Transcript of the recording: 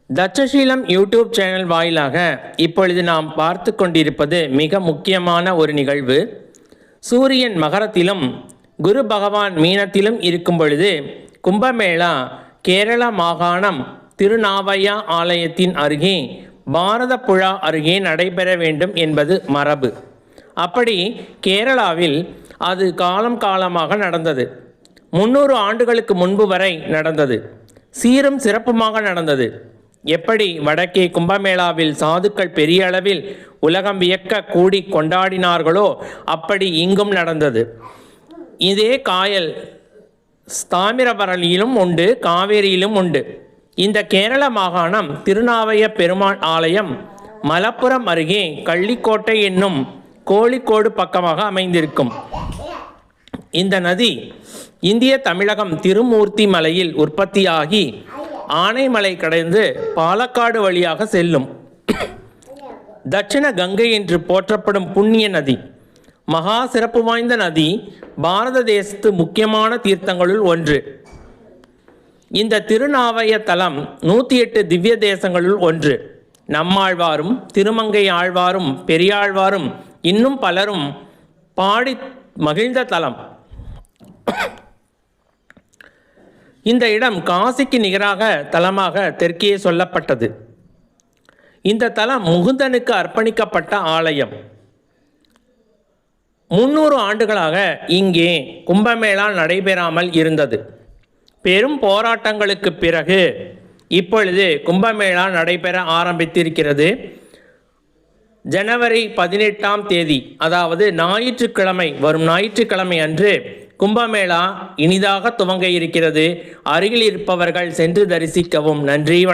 Takshashila YouTube channel வாயிலாக இப்பொழுது நாம் பார்த்து கொண்டிருப்பது மிக முக்கியமான ஒரு நிகழ்வு. சூரியன் மகரத்திலும் குரு பகவான் மீனத்திலும் இருக்கும் பொழுது கும்பமேளா கேரள மாகாணம் திருநாவையா ஆலயத்தின் அருகே பாரதப்புழா அருகே நடைபெற வேண்டும் என்பது மரபு. அப்படி கேரளாவில் அது காலம் காலமாக நடந்தது. 300 ஆண்டுகளுக்கு முன்பு வரை நடந்தது. சீரும் சிறப்புமாக நடந்தது. எப்படி வடக்கே கும்பமேளாவில் சாதுக்கள் பெரிய அளவில் உலகம் வியக்க கூடி கொண்டாடினார்களோ அப்படி இங்கும் நடந்தது. இதே காயல் தாமிரபரணியிலும் உண்டு, காவேரியிலும் உண்டு. இந்த கேரள மாகாணம் திருநாவைய பெருமாள் ஆலயம் மலப்புரம் அருகே கள்ளிக்கோட்டை என்னும் கோழிக்கோடு பக்கமாக அமைந்திருக்கும். இந்த நதி இந்திய தமிழகம் திருமூர்த்தி மலையில் உற்பத்தியாகி ஆனைமலை கடந்து பாலக்காடு வழியாக செல்லும் தட்சிண கங்கை என்று போற்றப்படும் புண்ணிய நதி. மகா சிறப்பு வாய்ந்த நதி. பாரத தேசத்து முக்கியமான தீர்த்தங்களுள் ஒன்று. இந்த திருநாவைய தலம் 108 திவ்ய தேசங்களுள் ஒன்று. நம்மாழ்வாரும் திருமங்கை ஆழ்வாரும் பெரியாழ்வாரும் இன்னும் பலரும் பாடி மகிழ்ந்த தலம். இந்த இடம் காசிக்கு நிகராக தலமாக தெற்கே சொல்லப்பட்டது. இந்த தலம் முகுந்தனுக்கு அர்ப்பணிக்கப்பட்ட ஆலயம். 300 ஆண்டுகளாக இங்கே கும்பமேளா நடைபெறாமல் இருந்தது. பெரும் போராட்டங்களுக்கு பிறகு இப்பொழுது கும்பமேளா நடைபெற ஆரம்பித்திருக்கிறது. ஜனவரி 18ஆம் தேதி, அதாவது ஞாயிற்றுக்கிழமை, வரும் ஞாயிற்றுக்கிழமை அன்று கும்பமேளா இனிதாக துவங்க இருக்கிறது. அருகில் இருப்பவர்கள் சென்று தரிசிக்கவும். நன்றி.